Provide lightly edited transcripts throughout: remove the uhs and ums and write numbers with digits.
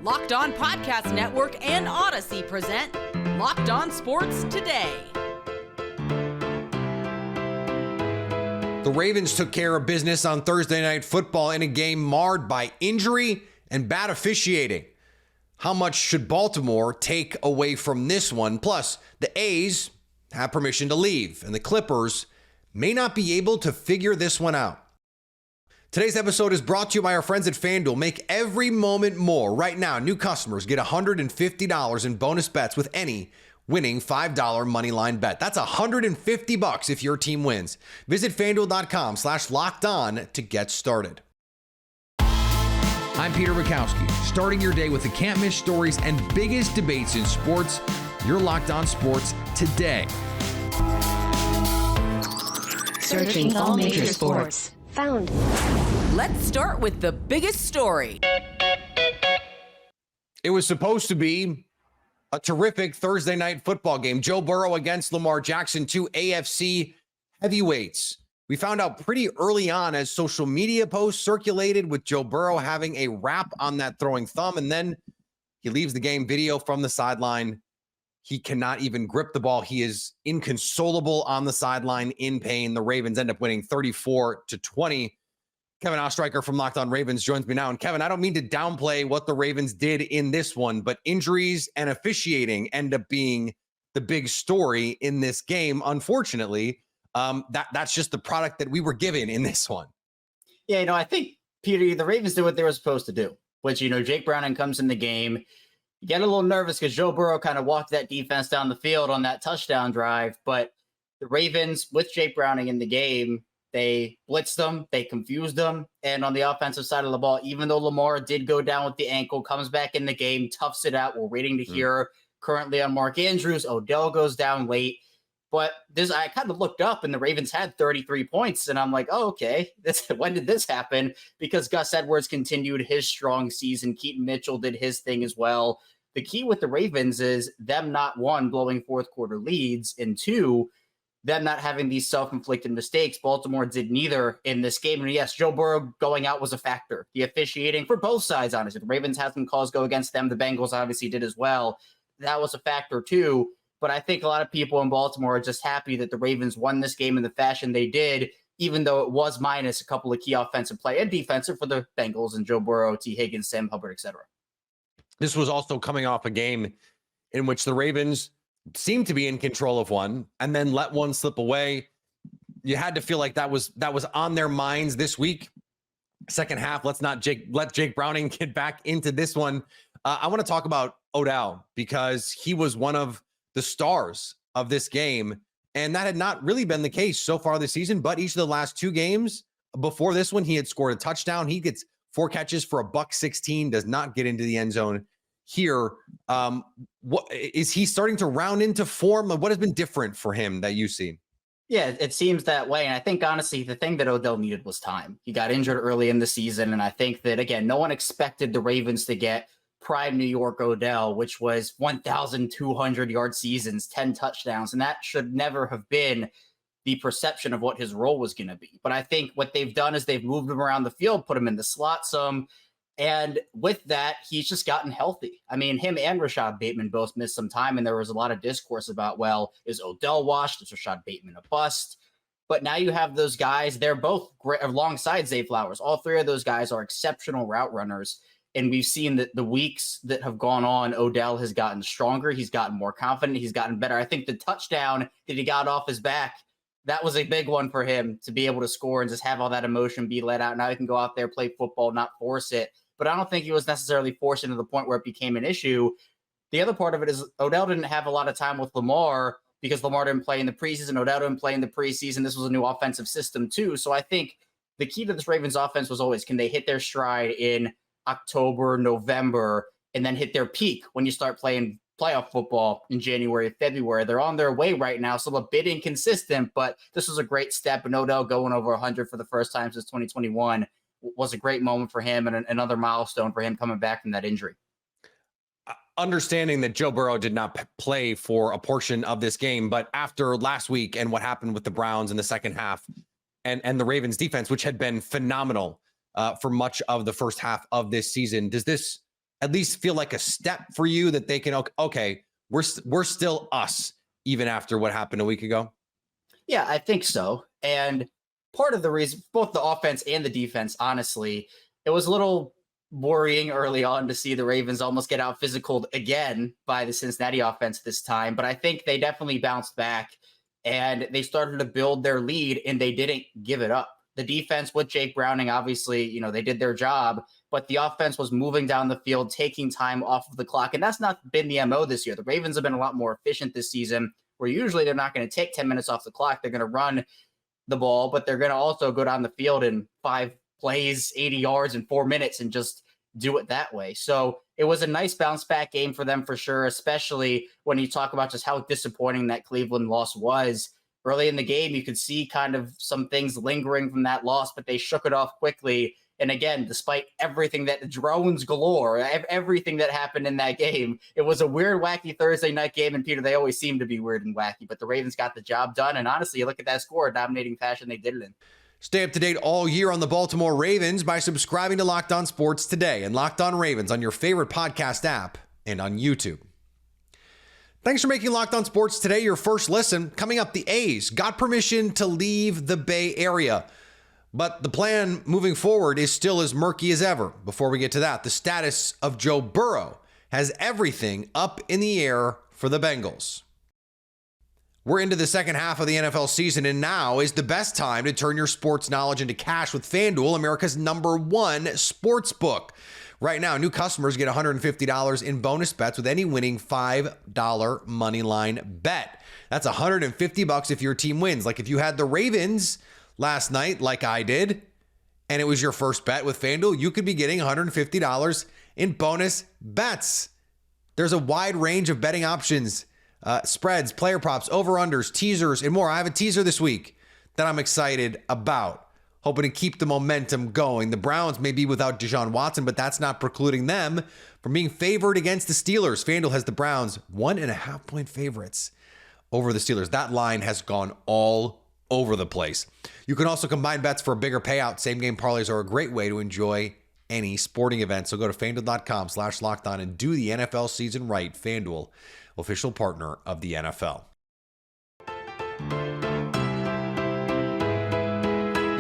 Locked On Podcast Network and Odyssey present Locked On Sports Today. The Ravens took care of business on Thursday Night Football in a game marred by injury and bad officiating. How much should Baltimore take away from this one? Plus, the A's have permission to leave, and the Clippers may not be able to figure this one out. Today's episode is brought to you by our friends at FanDuel. Make every moment more. Right now, new customers get $150 in bonus bets with any winning $5 moneyline bet. That's $150 if your team wins. Visit FanDuel.com/lockedon to get started. I'm Peter Bukowski, starting your day with the can't-miss stories and biggest debates in sports. You're Locked On Sports Today. Searching all major sports. Found. Let's start with the biggest story. It was supposed to be a terrific Thursday night football game. Joe Burrow against Lamar Jackson, two AFC heavyweights. We found out pretty early on as social media posts circulated with Joe Burrow having a wrap on that throwing thumb, and then he leaves the game. Video from the sideline. He cannot even grip the ball. He is inconsolable on the sideline in pain. The Ravens end up winning 34-20. Kevin Ostreicher from Locked On Ravens joins me now. And Kevin, I don't mean to downplay what the Ravens did in this one, but injuries and officiating end up being the big story in this game. Unfortunately, that's just the product that we were given in this one. Yeah, I think, Peter, the Ravens did what they were supposed to do, which, Jake Browning comes in the game. You get a little nervous because Joe Burrow kind of walked that defense down the field on that touchdown drive. But the Ravens, with Jake Browning in the game, they blitzed them, they confused them. And on the offensive side of the ball, even though Lamar did go down with the ankle, comes back in the game, toughs it out. We're waiting to hear currently on Mark Andrews. Odell goes down late. But I kind of looked up and the Ravens had 33 points. And I'm like, oh, okay, when did this happen? Because Gus Edwards continued his strong season. Keaton Mitchell did his thing as well. The key with the Ravens is them not, one, blowing fourth quarter leads, and two, them not having these self-inflicted mistakes. Baltimore did neither in this game. And yes, Joe Burrow going out was a factor. The officiating for both sides, honestly. The Ravens had some calls go against them. The Bengals obviously did as well. That was a factor too. But I think a lot of people in Baltimore are just happy that the Ravens won this game in the fashion they did, even though it was minus a couple of key offensive play and defensive for the Bengals and Joe Burrow, T. Higgins, Sam Hubbard, etc. This was also coming off a game in which the Ravens seemed to be in control of one and then let one slip away. You had to feel like that was on their minds this week. Second half, let's not let Jake Browning get back into this one. I want to talk about Odell because he was one of the stars of this game, and that had not really been the case so far this season. But each of the last two games before this one, he had scored a touchdown. He gets 4 catches for $116, does not get into the end zone here. What is he starting to round into form? What has been different for him that you see? Yeah, it seems that way. And I think, honestly, the thing that Odell needed was time. He got injured early in the season. And I think that, again, no one expected the Ravens to get prime New York Odell, which was 1,200-yard seasons, 10 touchdowns. And that should never have been the perception of what his role was going to be. But I think what they've done is they've moved him around the field, put him in the slot some. And with that, he's just gotten healthy. I mean, him and Rashad Bateman both missed some time, and there was a lot of discourse about, well, is Odell washed? Is Rashad Bateman a bust? But now you have those guys. They're both great alongside Zay Flowers. All three of those guys are exceptional route runners. And we've seen that the weeks that have gone on, Odell has gotten stronger. He's gotten more confident. He's gotten better. I think the touchdown that he got off his back, that was a big one for him to be able to score and just have all that emotion be let out. Now he can go out there, play football, not force it. But I don't think he was necessarily forced into the point where it became an issue. The other part of it is Odell didn't have a lot of time with Lamar because Lamar didn't play in the preseason. Odell didn't play in the preseason. This was a new offensive system too. So I think the key to this Ravens offense was always, can they hit their stride in October, November, and then hit their peak when you start playing playoff football in January, February. They're on their way right now, so a bit inconsistent, but this was a great step. And Odell going over 100 for the first time since 2021 was a great moment for him and another milestone for him coming back from that injury. Understanding that Joe Burrow did not play for a portion of this game, but after last week and what happened with the Browns in the second half and the Ravens defense, which had been phenomenal for much of the first half of this season, does this at least feel like a step for you that they can, okay, we're still us even after what happened a week ago? Yeah, I think so. And part of the reason, both the offense and the defense, honestly, it was a little worrying early on to see the Ravens almost get out physical again by the Cincinnati offense this time. But I think they definitely bounced back and they started to build their lead and they didn't give it up. The defense with Jake Browning, obviously, they did their job, but the offense was moving down the field, taking time off of the clock. And that's not been the MO this year. The Ravens have been a lot more efficient this season, where usually they're not going to take 10 minutes off the clock. They're going to run the ball, but they're going to also go down the field in 5 plays, 80 yards in 4 minutes and just do it that way. So it was a nice bounce back game for them for sure, especially when you talk about just how disappointing that Cleveland loss was. Early in the game, you could see kind of some things lingering from that loss, but they shook it off quickly. And again, despite everything that drones galore, everything that happened in that game, it was a weird, wacky Thursday night game. And Peter, they always seem to be weird and wacky, but the Ravens got the job done. And honestly, you look at that score, dominating fashion they did it in. Stay up to date all year on the Baltimore Ravens by subscribing to Locked On Sports today and Locked On Ravens on your favorite podcast app and on YouTube. Thanks for making Locked On Sports today your first listen. Coming up, the A's got permission to leave the Bay Area, but the plan moving forward is still as murky as ever. Before we get to that, the status of Joe Burrow has everything up in the air for the Bengals. We're into the second half of the NFL season, and now is the best time to turn your sports knowledge into cash with FanDuel, America's #1 sports book. Right now, new customers get $150 in bonus bets with any winning $5 money line bet. That's $150 if your team wins. Like if you had the Ravens last night, like I did, and it was your first bet with FanDuel, you could be getting $150 in bonus bets. There's a wide range of betting options, spreads, player props, over-unders, teasers, and more. I have a teaser this week that I'm excited about. Hoping to keep the momentum going. The Browns may be without Deshaun Watson, but that's not precluding them from being favored against the Steelers. FanDuel has the Browns 1.5-point favorites over the Steelers. That line has gone all over the place. You can also combine bets for a bigger payout. Same game parlays are a great way to enjoy any sporting event. So go to FanDuel.com/lockedon and do the NFL season right. FanDuel, official partner of the NFL.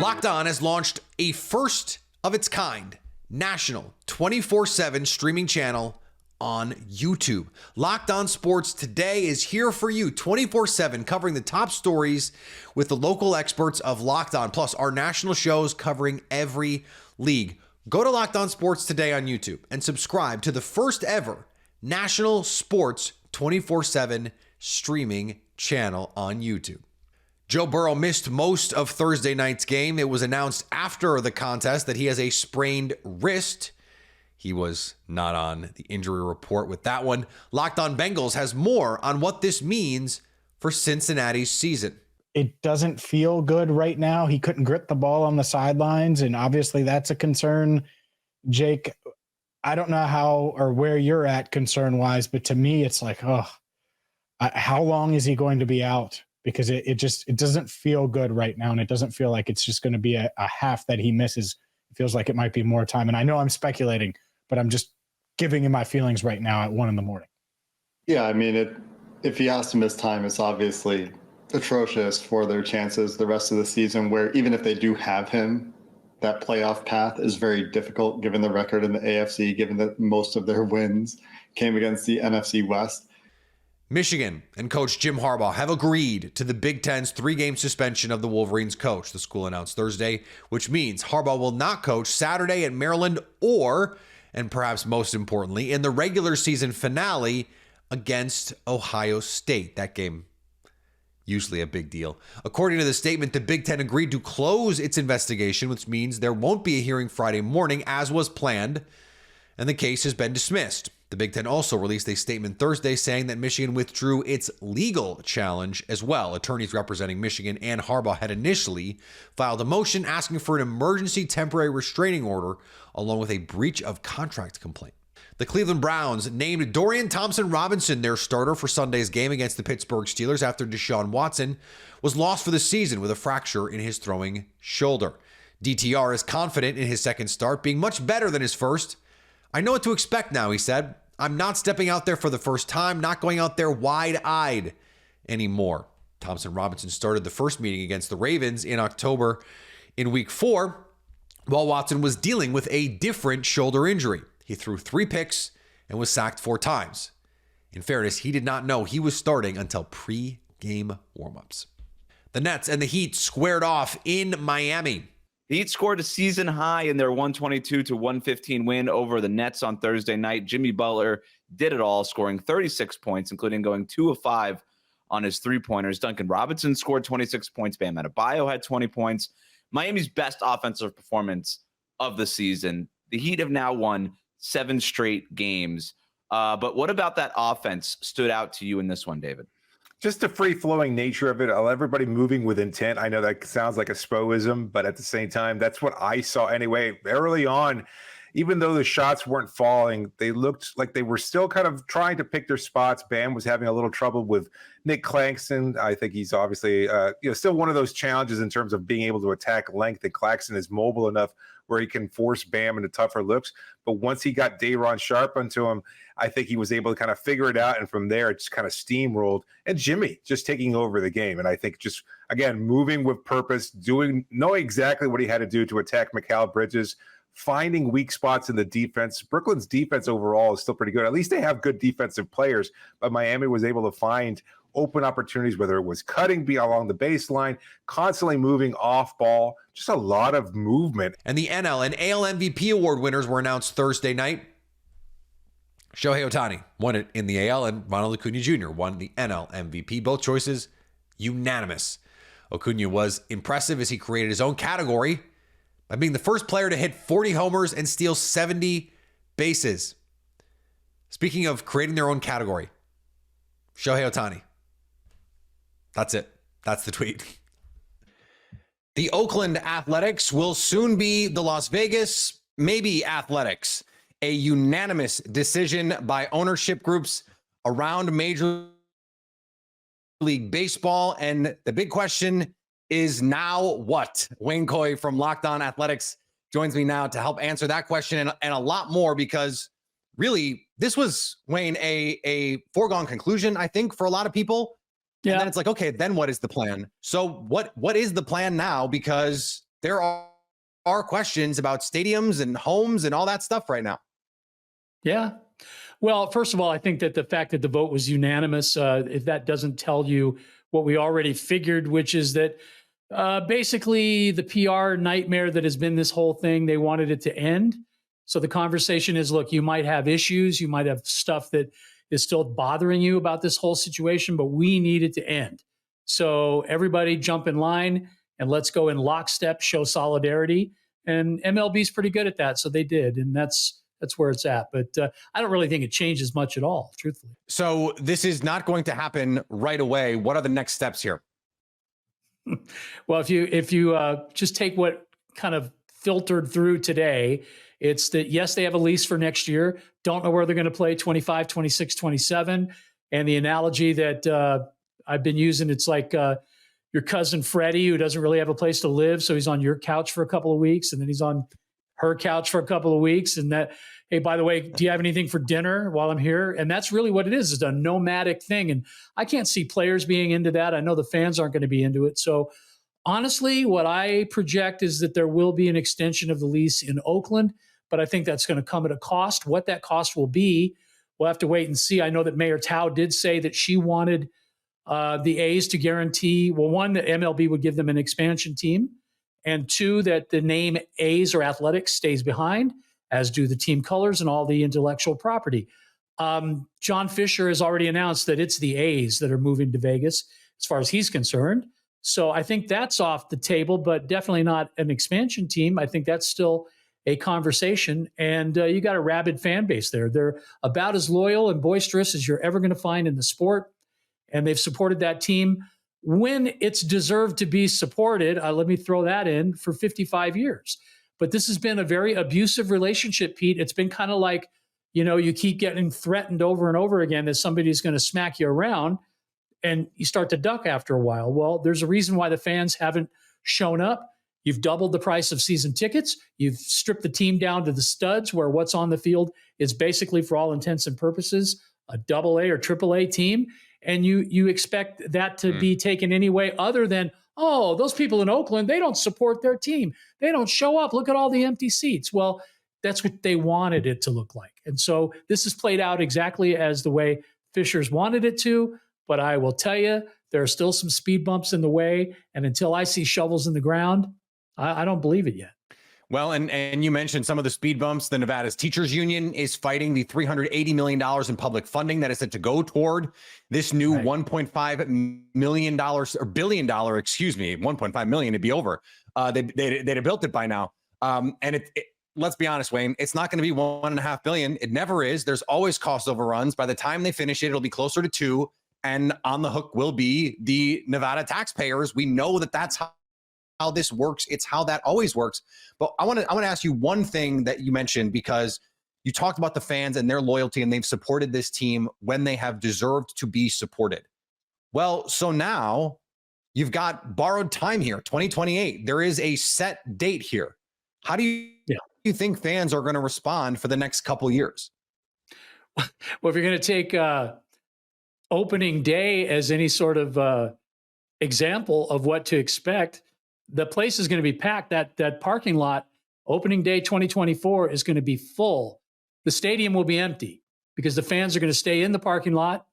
Locked On has launched a first of its kind national 24/7 streaming channel on YouTube. Locked On Sports Today is here for you 24/7, covering the top stories with the local experts of Locked On, plus our national shows covering every league. Go to Locked On Sports Today on YouTube and subscribe to the first ever national sports 24/7 streaming channel on YouTube. Joe Burrow missed most of Thursday night's game. It was announced after the contest that he has a sprained wrist. He was not on the injury report with that one. Locked On Bengals has more on what this means for Cincinnati's season. It doesn't feel good right now. He couldn't grip the ball on the sidelines, and obviously that's a concern. Jake, I don't know how or where you're at concern-wise, but to me it's like, how long is he going to be out? Because it doesn't feel good right now, and it doesn't feel like it's just going to be a half that he misses. It feels like it might be more time. And I know I'm speculating, but I'm just giving him my feelings right now at 1 a.m. Yeah, I mean, if he has to miss time, it's obviously atrocious for their chances the rest of the season, where even if they do have him, that playoff path is very difficult given the record in the AFC, given that most of their wins came against the NFC West. Michigan and coach Jim Harbaugh have agreed to the Big Ten's 3-game suspension of the Wolverines coach, the school announced Thursday, which means Harbaugh will not coach Saturday at Maryland or, and perhaps most importantly, in the regular season finale against Ohio State. That game, usually a big deal. According to the statement, the Big Ten agreed to close its investigation, which means there won't be a hearing Friday morning as was planned, and the case has been dismissed. The Big Ten also released a statement Thursday saying that Michigan withdrew its legal challenge as well. Attorneys representing Michigan and Harbaugh had initially filed a motion asking for an emergency temporary restraining order along with a breach of contract complaint. The Cleveland Browns named Dorian Thompson-Robinson their starter for Sunday's game against the Pittsburgh Steelers after Deshaun Watson was lost for the season with a fracture in his throwing shoulder. DTR is confident in his second start being much better than his first. I know what to expect now, he said. I'm not stepping out there for the first time, not going out there wide-eyed anymore. Thompson-Robinson started the first meeting against the Ravens in October in week 4, while Watson was dealing with a different shoulder injury. He threw 3 picks and was sacked 4 times. In fairness, he did not know he was starting until pre-game warmups. The Nets and the Heat squared off in Miami. The Heat scored a season high in their 122-115 win over the Nets on Thursday night. Jimmy Butler did it all, scoring 36 points, including going 2 of 5 on his 3-pointers. Duncan Robinson scored 26 points. Bam Adebayo had 20 points. Miami's best offensive performance of the season. The Heat have now won 7 straight games. But what about that offense stood out to you in this one, David? Just the free-flowing nature of it, everybody moving with intent. I know that sounds like a spoism, but at the same time, that's what I saw anyway. Early on, even though the shots weren't falling, they looked like they were still kind of trying to pick their spots. Bam was having a little trouble with Nick Claxton. I think he's obviously still one of those challenges in terms of being able to attack length, and Claxton is mobile enough where he can force Bam into tougher looks. But once he got Day'Ron Sharpe onto him, I think he was able to kind of figure it out. And from there, it just kind of steamrolled. And Jimmy just taking over the game. And I think just, again, moving with purpose, knowing exactly what he had to do to attack Mikal Bridges, finding weak spots in the defense. Brooklyn's defense overall is still pretty good. At least they have good defensive players. But Miami was able to find open opportunities, whether it was cutting along the baseline, constantly moving off ball, just a lot of movement. And the NL and AL MVP award winners were announced Thursday night. Shohei Ohtani won it in the AL, and Ronald Acuna Jr. won the NL MVP. Both choices unanimous. Acuna was impressive as he created his own category by being the first player to hit 40 homers and steal 70 bases. Speaking of creating their own category, Shohei Ohtani. That's it. That's the tweet. The Oakland Athletics will soon be the Las Vegas, maybe Athletics. A unanimous decision by ownership groups around Major League Baseball. And the big question is now what? Wayne Coy from Locked On Athletics joins me now to help answer that question and a lot more, because really this was, Wayne, a foregone conclusion, I think, for a lot of people. Yeah. And then it's like, okay, then what is the plan? So what is the plan now? Because there are questions about stadiums and homes and all that stuff right now. Yeah. Well, first of all, I think that the fact that the vote was unanimous, if that doesn't tell you what we already figured, which is that basically the PR nightmare that has been this whole thing, they wanted it to end. So the conversation is, look, you might have issues, you might have stuff that is still bothering you about this whole situation, but we need it to end. So everybody jump in line and let's go in lockstep, show solidarity. And MLB is pretty good at that. So they did. And that's where it's at. But I don't really think it changes much at all, truthfully. So this is not going to happen right away. What are the next steps here? Well, if you just take what kind of filtered through today, it's that, yes, they have a lease for next year. Don't know where they're going to play 25, 26, 27. And the analogy that I've been using, it's like your cousin Freddie, who doesn't really have a place to live. So he's on your couch for a couple of weeks, and then he's on her couch for a couple of weeks. And that, hey, by the way, do you have anything for dinner while I'm here? And that's really what it is. It's a nomadic thing. And I can't see players being into that. I know the fans aren't going to be into it. So honestly, what I project is that there will be an extension of the lease in Oakland, but I think that's going to come at a cost. What that cost will be, we'll have to wait and see. I know that Mayor Tao did say that she wanted the A's to guarantee, well, one, that MLB would give them an expansion team, and two, that the name A's or Athletics stays behind, as do the team colors and all the intellectual property. John Fisher has already announced that it's the A's that are moving to Vegas as far as he's concerned. So I think that's off the table, but definitely not an expansion team. I think that's still a conversation. And you got a rabid fan base there. They're about as loyal and boisterous as you're ever going to find in the sport. And they've supported that team when it's deserved to be supported. Let me throw that in, for 55 years. But this has been a very abusive relationship, Pete. It's been kind of like, you keep getting threatened over and over again that somebody's going to smack you around, and you start to duck after a while. Well, there's a reason why the fans haven't shown up. You've doubled the price of season tickets. You've stripped the team down to the studs, where what's on the field is basically, for all intents and purposes, a AA or AAA team. And you expect that to be taken any way other than, oh, those people in Oakland, they don't support their team. They don't show up. Look at all the empty seats. Well, that's what they wanted it to look like. And so this has played out exactly as the way Fishers wanted it to. But I will tell you, there are still some speed bumps in the way. And until I see shovels in the ground, I don't believe it yet. Well, and you mentioned some of the speed bumps. The Nevada's teachers union is fighting the $380 million in public funding that is set to go toward this new $1.5 million or billion dollar, excuse me, 1.5 million to be over. They'd have built it by now. And let's be honest, Wayne, it's not going to be $1.5 billion. It never is. There's always cost overruns. By the time they finish it, it'll be closer to $2 billion, and on the hook will be the Nevada taxpayers. We know that that's how this works. It's how that always works. But I want to ask you one thing that you mentioned, because you talked about the fans and their loyalty, and they've supported this team when they have deserved to be supported. Well, so now you've got borrowed time here, 2028. There is a set date here. How do you think fans are going to respond for the next couple years? Well, if you're going to take opening day as any sort of example of what to expect, the place is going to be packed. That parking lot, opening day 2024, is going to be full. The stadium will be empty because the fans are going to stay in the parking lot.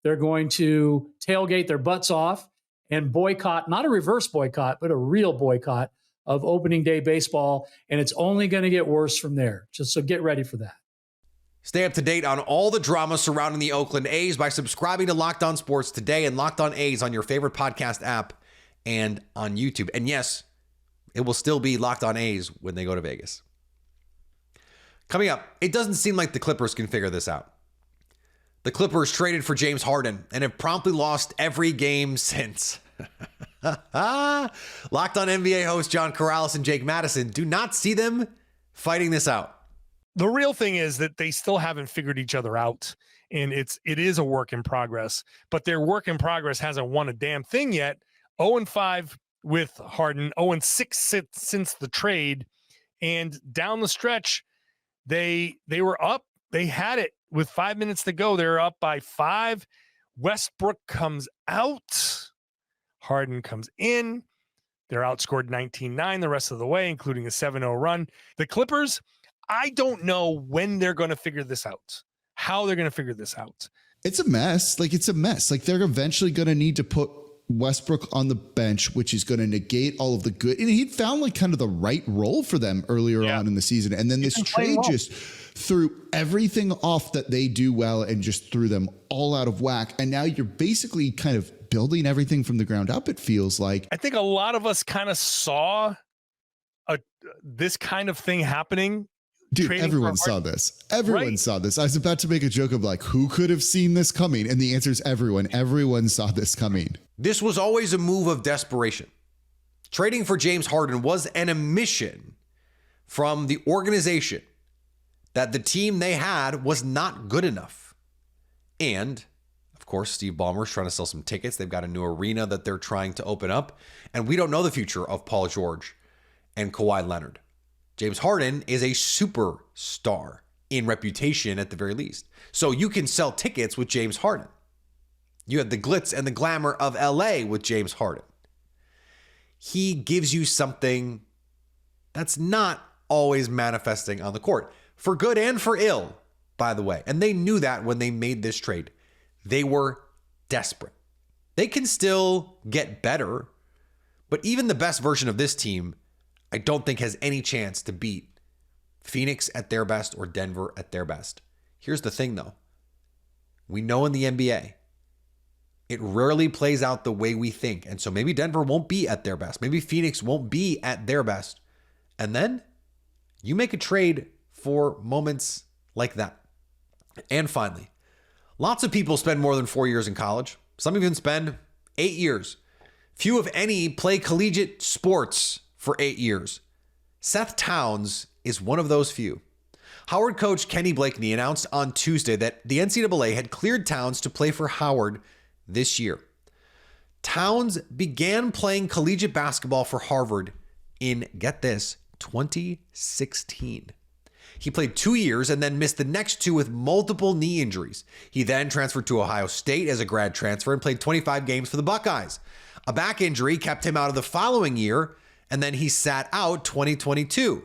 They're going to tailgate their butts off and boycott, not a reverse boycott, but a real boycott of opening day baseball. And it's only going to get worse from there. Just so get ready for that. Stay up to date on all the drama surrounding the Oakland A's by subscribing to Locked On Sports today and Locked On A's on your favorite podcast app and on YouTube. And yes, it will still be Locked On A's when they go to Vegas. Coming up, it doesn't seem like the Clippers can figure this out. The Clippers traded for James Harden and have promptly lost every game since. Locked On NBA host John Corrales and Jake Madison do not see them fighting this out. The real thing is that they still haven't figured each other out, and it is a work in progress, but their work in progress hasn't won a damn thing yet. 0-5 with Harden, 0-6 since the trade, and down the stretch, they were up. They had it with 5 minutes to go. They're up by 5. Westbrook comes out. Harden comes in. They're outscored 19-9 the rest of the way, including a 7-0 run. The Clippers, I don't know when they're going to figure this out, how they're going to figure this out. It's a mess. It's a mess. They're eventually going to need to put Westbrook on the bench, which is going to negate all of the good. And he'd found kind of the right role for them earlier on in the season. And then this trade just threw everything off that they do well and just threw them all out of whack. And now you're basically kind of building everything from the ground up, it feels like. I think a lot of us kind of saw this kind of thing happening. Dude, everyone saw this. Everyone saw this. I was about to make a joke of who could have seen this coming? And the answer is everyone. Everyone saw this coming. This was always a move of desperation. Trading for James Harden was an admission from the organization that the team they had was not good enough. And, of course, Steve Ballmer's trying to sell some tickets. They've got a new arena that they're trying to open up. And we don't know the future of Paul George and Kawhi Leonard. James Harden is a superstar in reputation at the very least. So you can sell tickets with James Harden. You have the glitz and the glamour of LA with James Harden. He gives you something that's not always manifesting on the court, for good and for ill, by the way. And they knew that when they made this trade. They were desperate. They can still get better, but even the best version of this team, I don't think has any chance to beat Phoenix at their best or Denver at their best. Here's the thing, though. We know in the NBA, it rarely plays out the way we think. And so maybe Denver won't be at their best. Maybe Phoenix won't be at their best. And then you make a trade for moments like that. And finally, lots of people spend more than 4 years in college. Some even spend 8 years. Few, if any, play collegiate sports for 8 years. Seth Towns is one of those few. Howard coach Kenny Blakeney announced on Tuesday that the NCAA had cleared Towns to play for Howard this year. Towns began playing collegiate basketball for Harvard in, get this, 2016. He played 2 years and then missed the next 2 with multiple knee injuries. He then transferred to Ohio State as a grad transfer and played 25 games for the Buckeyes. A back injury kept him out of the following year, and then he sat out 2022.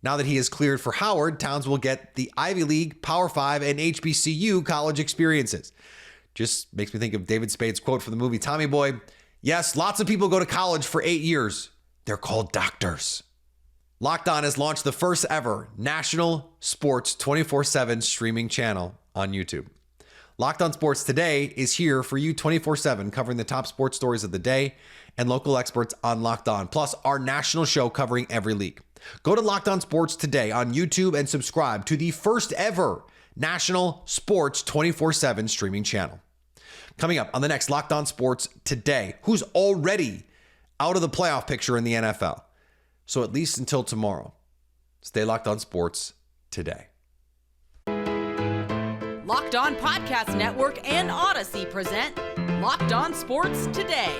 Now that he is cleared for Howard, Towns will get the Ivy League, Power 5, and HBCU college experiences. Just makes me think of David Spade's quote from the movie Tommy Boy. Yes, lots of people go to college for 8 years. They're called doctors. Locked On has launched the first ever national sports 24/7 streaming channel on YouTube. Locked On Sports Today is here for you 24/7, covering the top sports stories of the day and local experts on Locked On, plus our national show covering every league. Go to Locked On Sports Today on YouTube and subscribe to the first ever national sports 24/7 streaming channel. Coming up on the next Locked On Sports Today, who's already out of the playoff picture in the NFL. So at least until tomorrow, stay locked on sports today. Locked On Podcast Network and Odyssey present Locked On Sports Today.